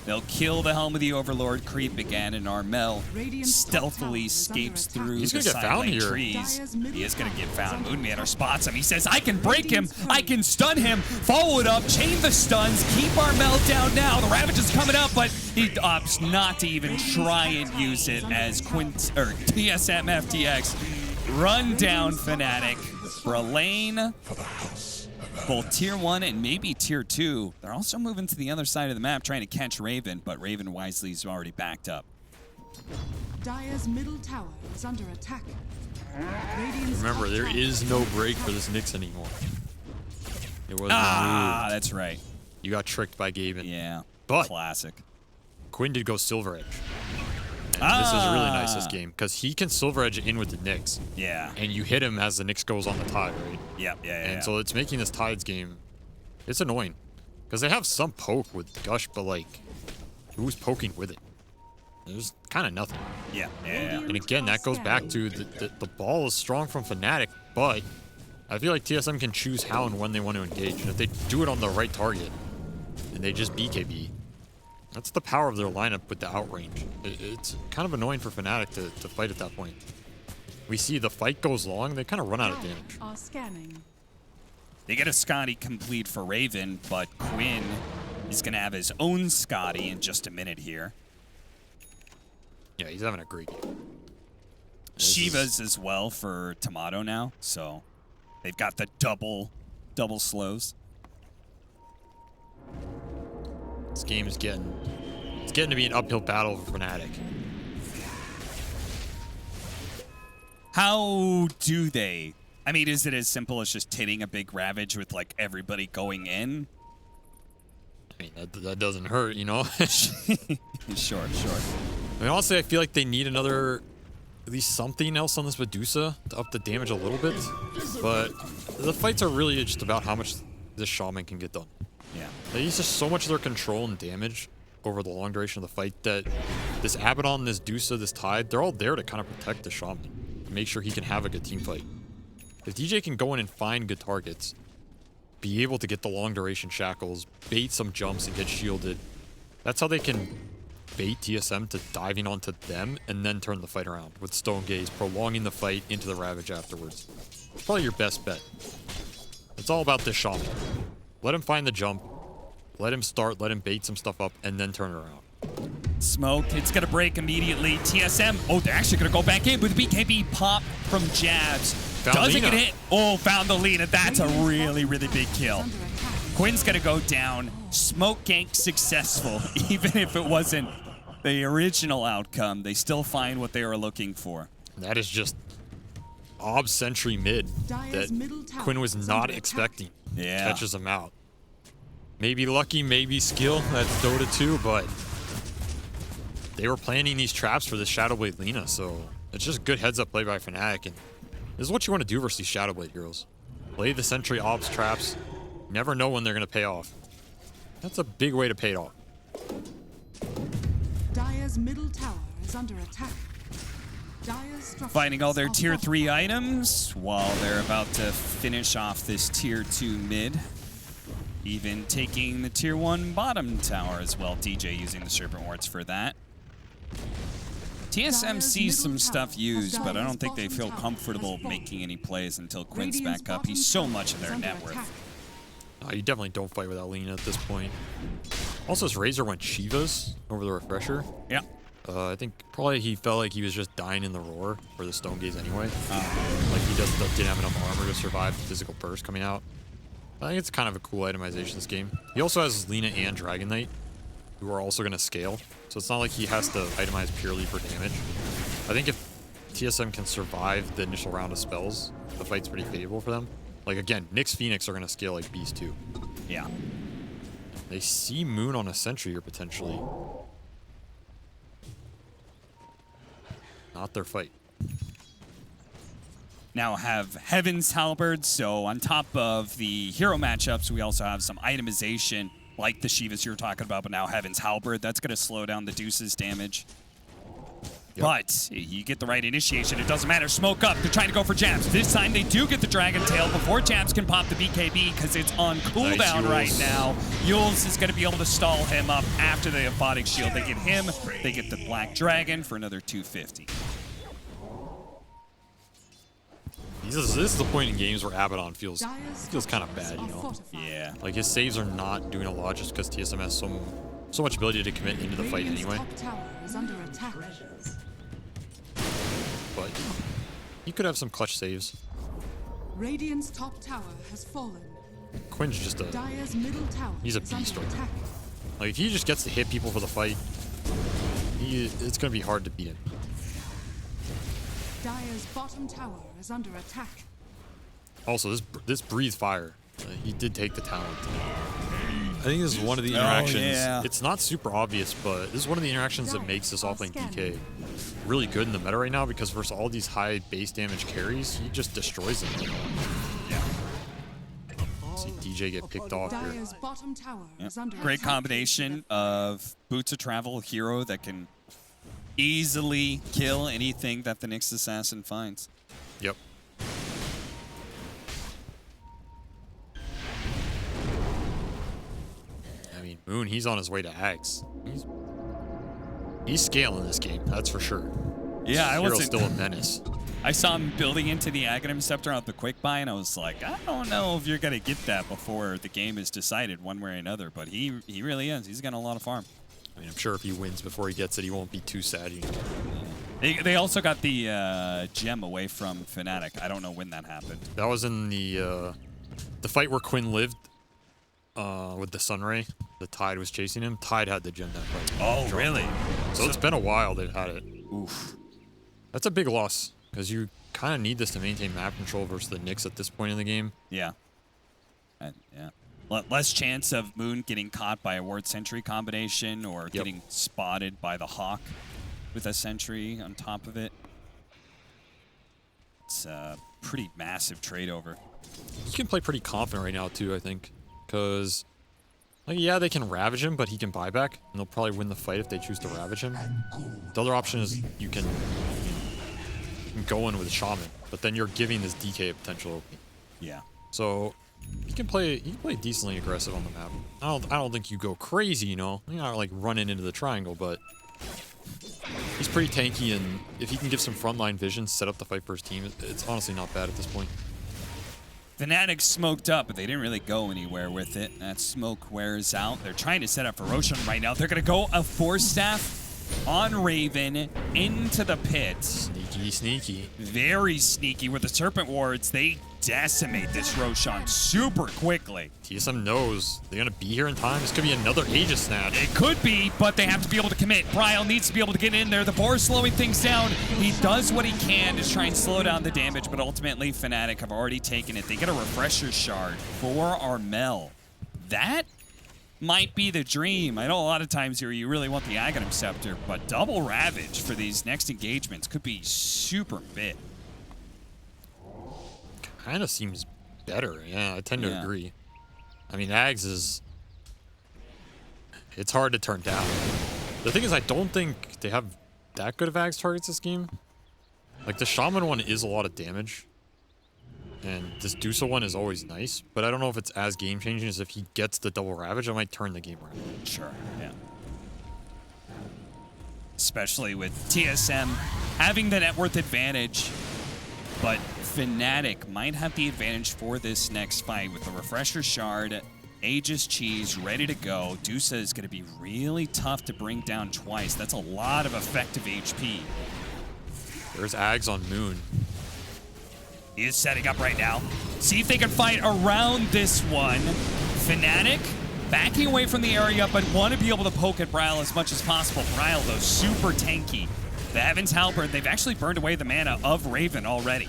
They'll kill the Helm of the Overlord creep again, and Armel Radiant's top stealthily tower is under escapes attack. through He's the gonna get side found lane here. trees. Dire's middle He is going to get tower is found. under Moonmeander attack. spots him. He says, I can break him. Radiant's I can stun him. Follow it up. Chain the stuns. Keep Armel down now. The Ravage is coming up, but he opts not to even try and use it as TSM FTX run down Fnatic for a lane. Both tier 1 and maybe tier 2. They're also moving to the other side of the map trying to catch Raven, but Raven wisely is already backed up. Dire's middle tower is under attack. Radiant's Remember, top there tower is no break for this Nyx anymore. It was Ah, removed. that's right. You got tricked by Gaben. Yeah. But Classic. Quinn did go Silver Edge. And this is really nice, this Ah. game, because he can Silver Edge in with the Nyx. Yeah. And you hit him as the Nyx goes on the tide, right? Yep. Yeah. And so it's making this Tides game, it's annoying. Because they have some poke with Gush, but like, who's poking with it? There's kind of nothing. Yeah. And again, that goes back to the ball is strong from Fnatic, but I feel like TSM can choose how and when they want to engage. And if they do it on the right target, and they just BKB, that's the power of their lineup with the outrange. It's kind of annoying for Fnatic to fight at that point. We see the fight goes long, they kind of run out of Dire damage. are scanning. They get a Scotty complete for Raven, but Quinn is going to have his own Scotty in just a minute here. Yeah, he's having a great game. Shiva's as well for Tomato now, so they've got the double slows. This game is getting to be an uphill battle for Fnatic. How do they? I mean, is it as simple as just hitting a big Ravage with like everybody going in? I mean, that doesn't hurt, you know? Sure. I mean, honestly, I feel like they need another, at least something else on this Medusa to up the damage a little bit. But the fights are really just about how much this Shaman can get done. Yeah. They use just so much of their control and damage over the long duration of the fight that this Abaddon, this Dusa, this Tide, they're all there to kind of protect the Shaman. Make sure he can have a good team fight. If DJ can go in and find good targets, be able to get the long duration shackles, bait some jumps and get shielded. That's how they can bait TSM to diving onto them and then turn the fight around with Stone Gaze, prolonging the fight into the Ravage afterwards. It's probably your best bet. It's all about this Shaman. Let him find the jump, let him start, let him bait some stuff up, and then turn it around. Smoke, it's going to break immediately. TSM, oh, they're actually going to go back in with BKB pop from jabs. Doesn't get hit. Oh, found the Lina. That's a really, really big kill. Quinn's going to go down. Smoke gank successful. Even if it wasn't the original outcome, they still find what they were looking for. That is just Ob Sentry mid that Quinn was not expecting. Yeah. Catches him out. Maybe lucky, maybe skill. That's Dota2, but they were planning these traps for the Shadowblade Lina, so it's just good heads-up play by Fnatic, and this is what you want to do versus these Shadowblade heroes. Play the Sentry Ops traps. Never know when they're going to pay off. That's a big way to pay it off. Dire's middle tower is under attack. Dire's structures Finding all their are tier 3 fortified. items while they're about to finish off this tier 2 mid. Even taking the tier 1 bottom tower as well. DJ using the Serpent Wards for that. TSM sees some stuff used, but I don't think they feel comfortable making any plays until Quinn's back up. He's so much of their net worth. You definitely don't fight without Lina at this point. Also, his Razor went Shivas over the refresher. Yeah. I think probably he felt like he was just dying in the roar for the Stone Gaze anyway. Like he just didn't have enough armor to survive the physical burst coming out. I think it's kind of a cool itemization this game. He also has Lina and Dragon Knight, who are also going to scale. So it's not like he has to itemize purely for damage. I think if TSM can survive the initial round of spells, the fight's pretty favorable for them. Like again, Nyx Phoenix are going to scale like Beast too. Yeah. They see Moon on a Sentry here potentially. Not their fight. Now have Heaven's Halberd, so on top of the hero matchups, we also have some itemization like the Shivas you were talking about, but now Heaven's Halberd. That's going to slow down the Deuce's damage. Yep. But you get the right initiation. It doesn't matter. Smoke up. They're trying to go for jabs. This time they do get the Dragon Tail before jabs can pop the BKB because it's on cooldown right now. Yules is going to be able to stall him up after the Aphotic Shield. They get him. They get the Black Dragon for another 250. This is the point in games where Abaddon feels kind of bad, you know? Yeah. Like his saves are not doing a lot just because TSM has so much ability to commit into the fight anyway. Top tower is under attack. But he could have some clutch saves. Radiant's top tower has fallen. Quinn's just a Dire's middle tower He's a is under beast right now. attack. like if he just gets to hit people for the fight, it's gonna be hard to beat him. Dire's bottom tower is under attack. Also, this breathe fire. He did take the talent. I think this is one of the interactions. yeah. It's not super obvious, but this is one of the interactions that makes this offlane DK really good in the meta right now because versus all these high base damage carries, he just destroys them. Yeah. See DJ get picked off here. Dire's bottom tower is under Great attack. combination of Boots of Travel hero that can easily kill anything that the Nyx Assassin finds. Yep. I mean, Moon, he's on his way to Axe. He's scaling this game, that's for sure. Yeah, I Hero's wasn't. still a menace. I saw him building into the Aghanim Scepter on the quick buy, and I was like, I don't know if you're gonna get that before the game is decided one way or another. But he really is. He's got a lot of farm. I mean, I'm sure if he wins before he gets it, he won't be too sad. They also got the gem away from Fnatic. I don't know when that happened. That was in the fight where Quinn lived with the Sunray. The Tide was chasing him. Tide had the gem that fight. Oh, really? So it's been a while they've had it. Oof. That's a big loss because you kind of need this to maintain map control versus the Nyx at this point in the game. Yeah. Yeah. Less chance of Moon getting caught by a Ward Sentry combination or getting spotted by the Hawk with a Sentry on top of it. It's a pretty massive trade over. He can play pretty confident right now too, I think, because like yeah, they can ravage him, but he can buy back, and they'll probably win the fight if they choose to ravage him. The other option is you can go in with Shaman, but then you're giving this DK a potential opening. Yeah. So You can play decently aggressive on the map. I don't think you go crazy, you know. You're not like running into the triangle, but he's pretty tanky, and if he can give some frontline vision, set up the fight for his team, it's honestly not bad at this point. Fnatic smoked up, but they didn't really go anywhere with it. That smoke wears out. They're trying to set up for Roshan right now. They're going to go a Force Staff on Raven into the pit. Sneaky, sneaky. Very sneaky with the Serpent Wards. They decimate this Roshan super quickly. TSM knows they're going to be here in time. This could be another Aegis snatch. It could be, but they have to be able to commit. Bryle needs to be able to get in there. The Boar slowing things down. He does what he can to try and slow down the damage, but ultimately Fnatic have already taken it. They get a Refresher Shard for Armel. That might be the dream. I know a lot of times here you really want the Aghanim Scepter, but double Ravage for these next engagements could be super big. Kind of seems better. Yeah, I tend to agree. I mean, Ags is... It's hard to turn down. The thing is, I don't think they have that good of Ags targets this game. Like, the Shaman one is a lot of damage. And this Dusa one is always nice, but I don't know if it's as game-changing as if he gets the double Ravage, I might turn the game around. Sure, yeah. Especially with TSM having the net worth advantage, but Fnatic might have the advantage for this next fight with the Refresher Shard, Aegis Cheese ready to go. Dusa is going to be really tough to bring down twice. That's a lot of effective HP. There's Ags on Moon. He is setting up right now. See if they can fight around this one. Fnatic backing away from the area, but want to be able to poke at Bryle as much as possible. Bryle, though, super tanky. The Heaven's Halberd, they've actually burned away the mana of Raven already.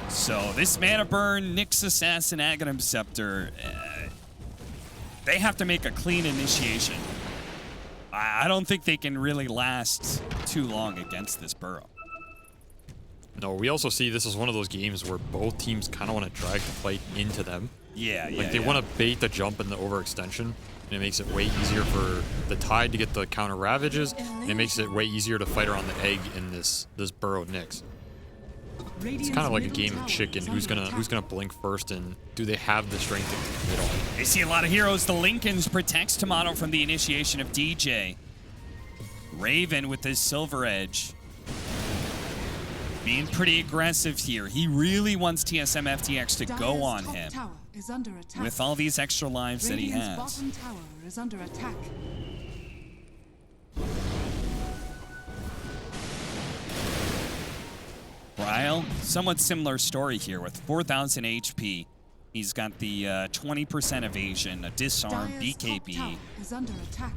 So this mana burn, Nyx Assassin, Aghanim Scepter, they have to make a clean initiation. I don't think they can really last too long against this Burrow. No, we also see this is one of those games where both teams kind of want to drag the fight into them. Like, they want to bait the jump and the overextension, and it makes it way easier for the Tide to get the counter Ravages, and it makes it way easier to fight around the egg in this Burrow Nyx. It's kind of like a game of chicken. Who's gonna blink first, and do they have the strength to commit on? They see a lot of heroes. The Lincolns protects Tomato from the initiation of DJ. Raven with his Silver Edge. Being pretty aggressive here. He really wants TSM FTX to go on him with all these extra lives that he has. Bottom tower is under attack. Bryle, somewhat similar story here with 4,000 HP. He's got the 20% evasion, a disarm, BKB. Is under attack.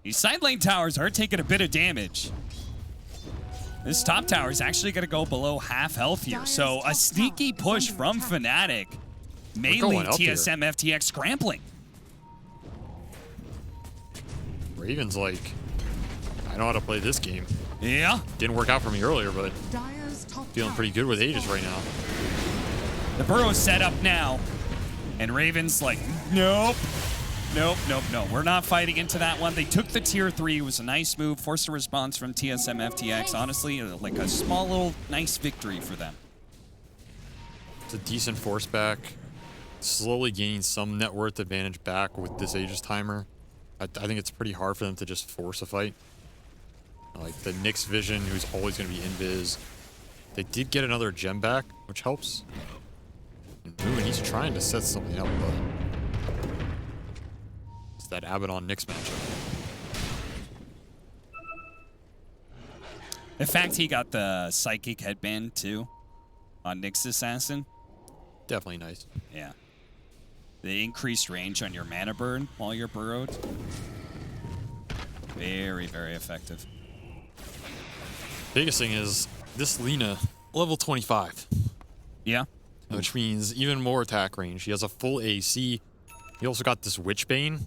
These side lane towers are taking a bit of damage. This top tower is actually going to go below half health here. So a sneaky push from Fnatic may leave TSM FTX scrambling. Raven's like, I know how to play this game. Yeah. Didn't work out for me earlier, but feeling pretty good with Aegis right now. The Burrow's set up now. And Raven's like, nope. Nope, nope, no. We're not fighting into that one. They took the tier 3. It was a nice move. Forced a response from TSM FTX. Honestly, like a small little nice victory for them. It's a decent force back. Slowly gaining some net worth advantage back with this Aegis timer. I think it's pretty hard for them to just force a fight. Like the Nyx Vision, who's always going to be invis. They did get another gem back, which helps. And Moon, he's trying to set something up, but it's that Abaddon Nyx matchup. In fact, he got the Psychic Headband too on Nyx Assassin. Definitely nice. Yeah. The increased range on your mana burn while you're burrowed. Very, very effective. Biggest thing is this Lina, level 25. Yeah. Which means even more attack range. He has a full AC. He also got this Witchbane.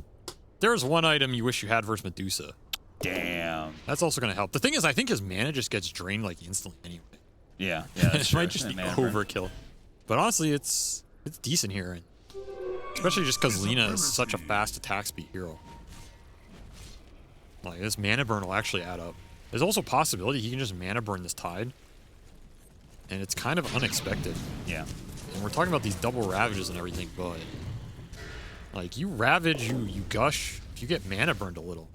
There's one item you wish you had versus Medusa. Damn. That's also going to help. The thing is, I think his mana just gets drained like instantly anyway. Yeah. It might just be overkill. But honestly, it's decent here. Especially just because Lina is such a fast attack speed hero. Like, this mana burn will actually add up. There's also a possibility he can just mana burn this Tide. and it's kind of unexpected. Yeah. And we're talking about these double ravages and everything, but like you ravage, you gush, if you get mana burned a little,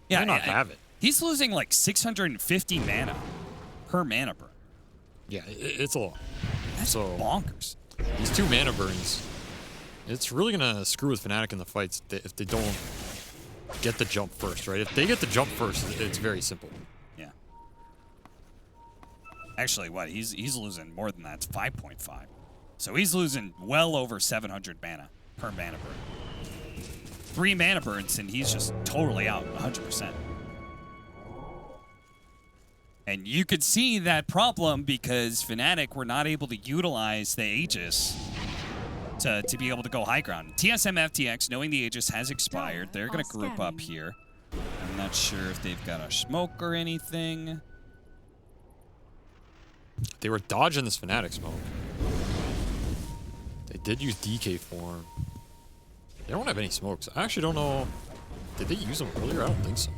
Yeah, you may not have it. He's losing like 650 mana per mana burn. Yeah, it's a lot. That's So bonkers. these 2 mana burns, it's really gonna screw with Fnatic in the fights if they don't get the jump first, right? If they get the jump first, it's very simple. Yeah. Actually, what? He's losing more than that. It's 5.5. So he's losing well over 700 mana per mana burn. 3 mana burns, and he's just totally out 100%. And you could see that problem because Fnatic were not able to utilize the Aegis to be able to go high ground. TSM FTX, knowing the Aegis has expired, they're going to group up here. I'm not sure if they've got a smoke or anything. They were dodging this Fnatic smoke. They did use DK form. They don't have any smokes. I actually don't know. Did they use them earlier? I don't think so.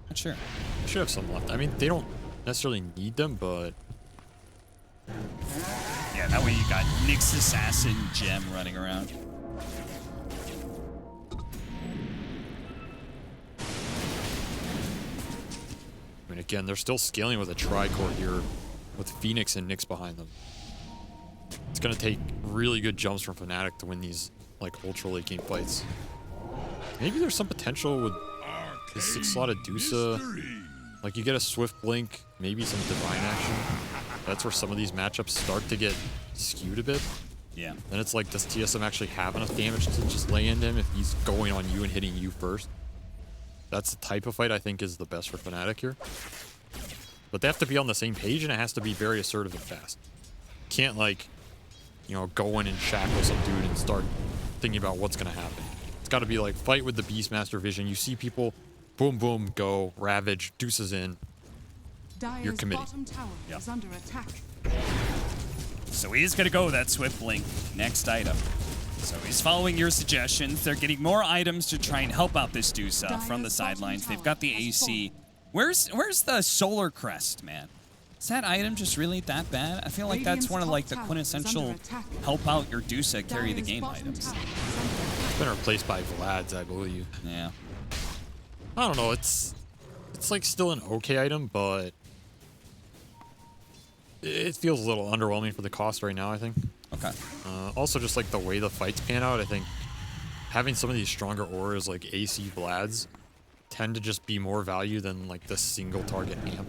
Not sure. They should have some left. I mean, they don't necessarily need them, but Yeah, that way you got Nyx Assassin Gem running around. I mean, again, they're still scaling with a tri-core here with Phoenix and Nyx behind them. It's going to take really good jumps from Fnatic to win these, like, ultra late game fights. Maybe there's some potential with the 6-slotted Dusa. Like, you get a Swift Blink, maybe some Divine Action. That's where some of these matchups start to get skewed a bit. Yeah. Then it's like, does TSM actually have enough damage to just lay into him if he's going on you and hitting you first? That's the type of fight I think is the best for Fnatic here. But they have to be on the same page, and it has to be very assertive and fast. Can't, like, you know, go in and shackle some dude and start thinking about what's going to happen. It's got to be like, fight with the Beastmaster vision. You see people, boom, boom, go, ravage, deuces in. You're committing. Bottom tower is under attack. So he's going to go with that Swift Blink next item. So he's following your suggestions. They're getting more items to try and help out this Dusa from the sidelines. They've got the AC. Where's the Solar Crest, man? Is that item just really that bad? I feel like that's one of like the quintessential help out your Dusa carry the game items. It's been replaced by Vlad's, I believe. Yeah. I don't know. It's like still an okay item, but it feels a little underwhelming for the cost right now, I think. Okay. Also, just like the way the fights pan out, I think having some of these stronger auras like AC Vlad's tend to just be more value than like the single target amp.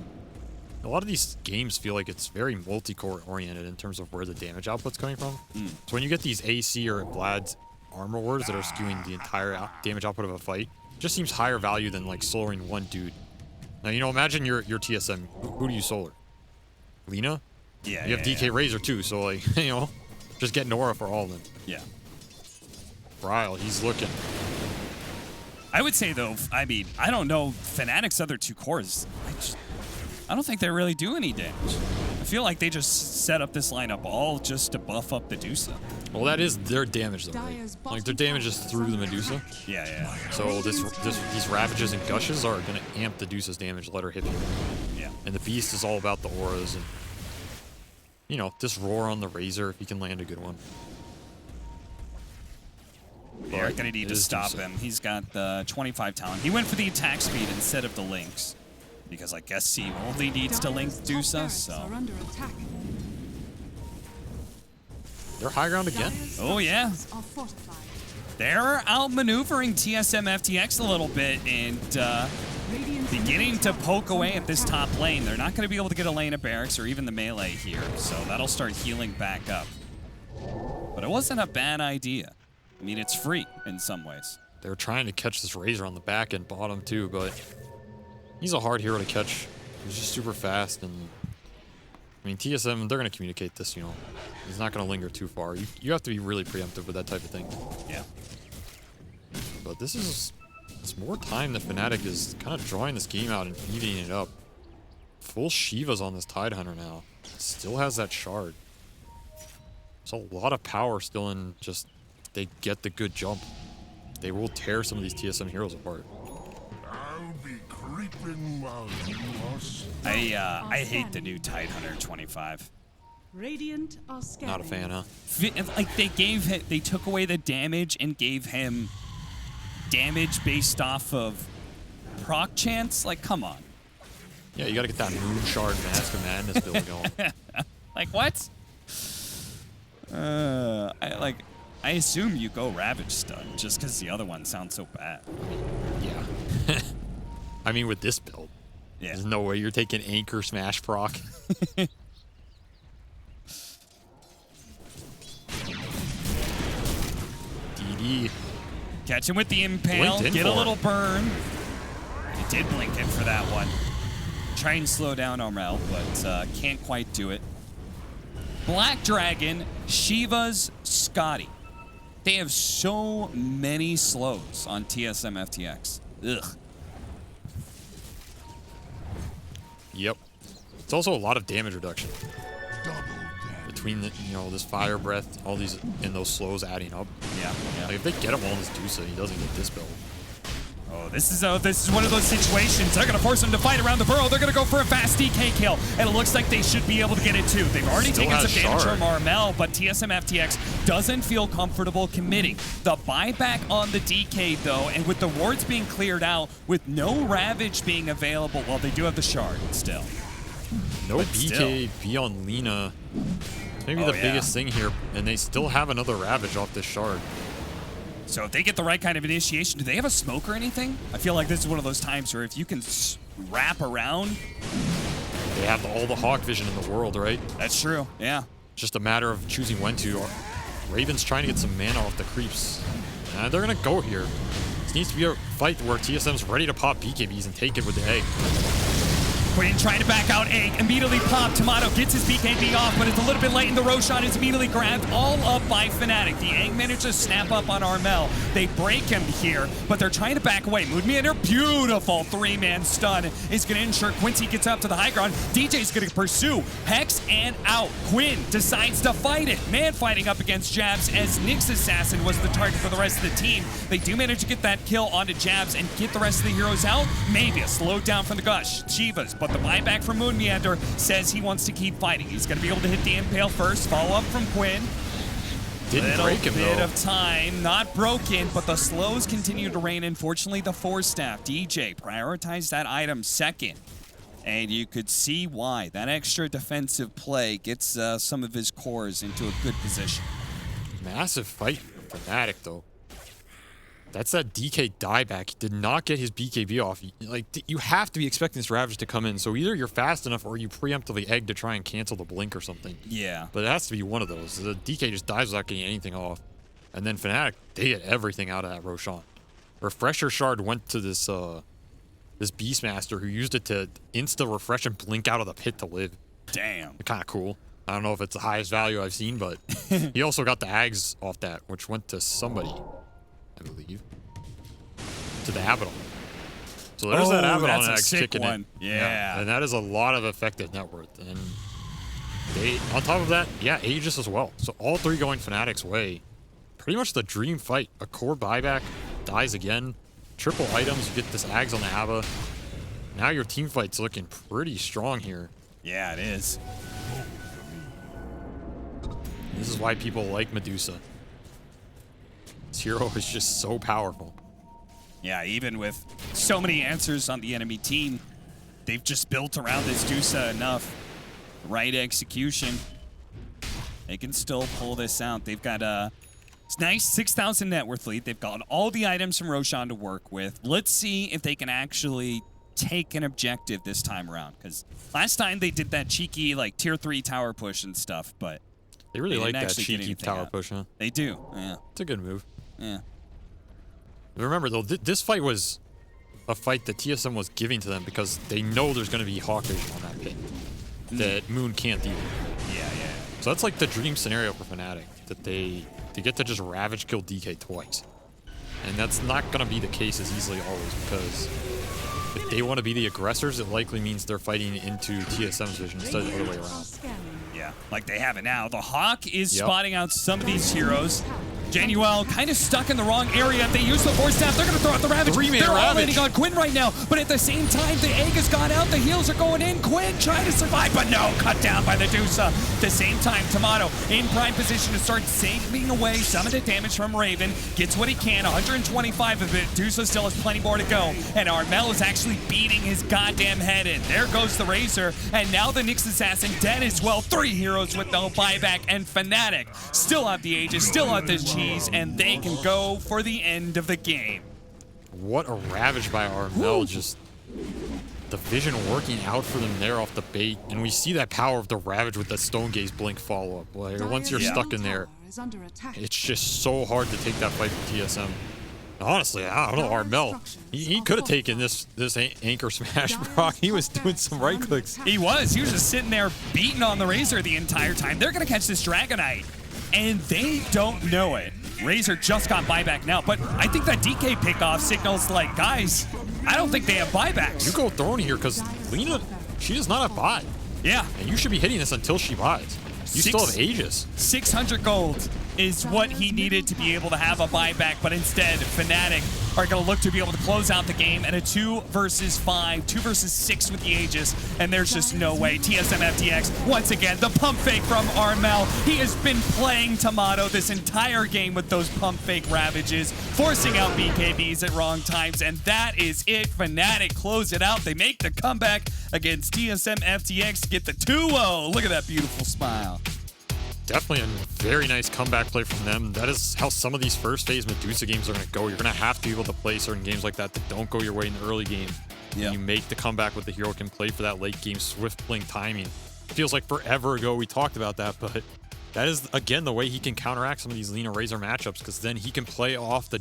A lot of these games feel like it's very multi-core oriented in terms of where the damage output's coming from. So when you get these AC or Vlad's armor auras that are skewing the entire damage output of a fight, it just seems higher value than like soloring one dude. Now, you know, imagine your TSM. Who do you solar? Lina? Yeah. You have DK Razor too, so like, you know, just get Nora for all of them. Yeah. Ryle, he's looking. I would say though, I mean, I don't know Fnatic's other 2 cores. I don't think they really do any damage. I feel like they just set up this lineup all just to buff up the Dusa. Well, that is their damage though, right? Like their damage is through the Medusa. Yeah. So these Ravages and Gushes are going to amp the Dusa's damage, let her hit you. Yeah. And the Beast is all about the auras and, you know, this Roar on the Razor if he can land a good one. They're going to need to stop him. He's got the 25 talent. He went for the attack speed instead of the links. Because I guess he only needs to link Dusa, so. They're high ground again. Oh, yeah. They're outmaneuvering TSM FTX a little bit and beginning to poke away at this top lane. They're not going to be able to get a lane of barracks or even the melee here, so that'll start healing back up. But it wasn't a bad idea. I mean, it's free in some ways. They were trying to catch this Razor on the back and bottom too, but he's a hard hero to catch. He's just super fast, and I mean, TSM, they're going to communicate this, you know. He's not going to linger too far. You have to be really preemptive with that type of thing. Yeah. But it's more time that Fnatic is kind of drawing this game out and evening it up. Full Shiva's on this Tidehunter now. Still has that shard. There's a lot of power still in just, they get the good jump. They will tear some of these TSM heroes apart. I hate the new Tidehunter 25. Radiant are scanning. Not a fan, huh? Like they took away the damage and gave him damage based off of proc chance. Like, come on. Yeah, you gotta get that Moon Shard Mask of Madness build going. Like what? I assume you go Ravage Stun just because the other one sounds so bad. Yeah. I mean, with this build, there's no way you're taking Anchor Smash proc. DD. Catch him with the impale. Get a little burn. He did blink in for that one. Try and slow down Armel, but can't quite do it. Black Dragon, Shiva's, Scotty. They have so many slows on TSM FTX. Ugh. Yep. It's also a lot of damage reduction. Between the, this fire breath, all these, and those slows adding up. Yeah. Like if they get him on this Dusa, he doesn't get this build. Oh, this is one of those situations. They're going to force him to fight around the burrow. They're going to go for a fast DK kill, and it looks like they should be able to get it too. They've already taken some damage from Armel, but TSM FTX doesn't feel comfortable committing. The buyback on the DK, though, and with the wards being cleared out, with no Ravage being available, well, they do have the Shard still. No but BKB on Lina. It's maybe the biggest thing here, and they still have another Ravage off this Shard. So if they get the right kind of initiation, do they have a smoke or anything? I feel like this is one of those times where if you can wrap around. They have all the Hawk vision in the world, right? That's true, yeah. Just a matter of choosing when to. Raven's trying to get some mana off the creeps. And they're going to go here. This needs to be a fight where TSM's ready to pop BKBs and take it with the egg. Quinn trying to back out egg, immediately popped. Tomato gets his BKB off, but it's a little bit late, and the Roshan is immediately grabbed all up by Fnatic. The egg manages to snap up on Armel. They break him here, but they're trying to back away. Mood Meander, beautiful three-man stun is going to ensure Quincy gets up to the high ground. DJ's going to pursue Hex and out. Quinn decides to fight it. Man fighting up against Jabs as Nyx Assassin was the target for the rest of the team. They do manage to get that kill onto Jabs and get the rest of the heroes out. Maybe a slowdown from the Gush. Shivas, but the buyback from Moon Meander says he wants to keep fighting. He's going to be able to hit the impale first. Follow up from Quinn. Didn't break him, though. Little bit of time. Not broken, but the slows continue to reign. Unfortunately, the Force Staff, DJ, prioritized that item second. And you could see why. That extra defensive play gets some of his cores into a good position. Massive fight for Fnatic, though. That's that DK dieback. He did not get his BKB off. You have to be expecting this Ravage to come in. So either you're fast enough or you preemptively egg to try and cancel the blink or something. Yeah. But it has to be one of those. The DK just dies without getting anything off. And then Fnatic, they get everything out of that Roshan. Refresher Shard went to this this Beastmaster who used it to insta-refresh and blink out of the pit to live. Damn. Kind of cool. I don't know if it's the highest value I've seen, but he also got the Ags off that, which went to somebody. I believe, to the Abaddon. So there's that Abaddon Axe kicking in. Yeah. And that is a lot of effective net worth. And they, on top of that, Aegis as well. So all three going Fnatic's way. Pretty much the dream fight. A core buyback, dies again. Triple items, you get this Ags on the Aba. Now your team fight's looking pretty strong here. Yeah, it is. This is why people like Medusa. This hero is just so powerful. Yeah, even with so many answers on the enemy team, they've just built around this Dusa enough. Right execution. They can still pull this out. They've got a nice 6,000 net worth lead. They've got all the items from Roshan to work with. Let's see if they can actually take an objective this time around. Because last time they did that cheeky like tier 3 tower push and stuff, but they really like that cheeky tower push, huh? They do, yeah. It's a good move. Yeah. Remember, though, this fight was a fight that TSM was giving to them because they know there's going to be Hawk vision on that pit that Moon can't deal with. Yeah. So that's like the dream scenario for Fnatic, that they get to just Ravage kill DK twice. And that's not going to be the case as easily always, because if they want to be the aggressors, it likely means they're fighting into TSM's vision instead of the other way around. Yeah, like they have it now. The Hawk is spotting out some of these heroes. Januel kind of stuck in the wrong area. They use the Force Staff. They're going to throw out the Ravage. Three-man They're all Ravage. landing on Quinn right now. But at the same time, the egg has gone out. The heals are going in. Quinn trying to survive, but no, cut down by the Dusa. At the same time, Tomato in prime position to start saving away some of the damage from Raven. Gets what he can, 125 of it. Dusa still has plenty more to go. And Armel is actually beating his goddamn head in. There goes the Razor. And now the Nyx Assassin dead as well. 3 heroes with no buyback. And Fnatic still have the Aegis, still have the cheese, and they can go for the end of the game. What a ravage by Armel. Just the vision working out for them there off the bait. And we see that power of the ravage with the Stone Gaze blink follow-up. Like, once you're stuck in there, it's just so hard to take that fight from TSM. Honestly, I don't know, Armel. He could have taken this anchor smash, Brock. He was doing some right clicks. He was just sitting there beating on the Razor the entire time. They're going to catch this Dragonite, and they don't know it. Razor just got buyback now, but I think that DK pickoff signals like, guys, I don't think they have buybacks. You go throwing here because Lina, she does not have buy. Yeah. And you should be hitting this until she buys. You still have Aegis. 600 gold is what he needed to be able to have a buyback, but instead, Fnatic are going to look to be able to close out the game in a 2 versus 5, 2 versus 6 with the Aegis, and there's just no way. TSM FTX, once again, the pump fake from Armel. He has been playing Tomato this entire game with those pump fake ravages, forcing out BKBs at wrong times, and that is it. Fnatic close it out. They make the comeback against TSM FTX to get the 2-0. Look at that beautiful smile. Definitely a very nice comeback play from them. That is how some of these first phase Medusa games are going to go. You're going to have to be able to play certain games like that don't go your way in the early game. Yeah. You make the comeback with the hero can play for that late game swift blink timing. It feels like forever ago we talked about that, but that is, again, the way he can counteract some of these Lina Razor matchups, because then he can play off the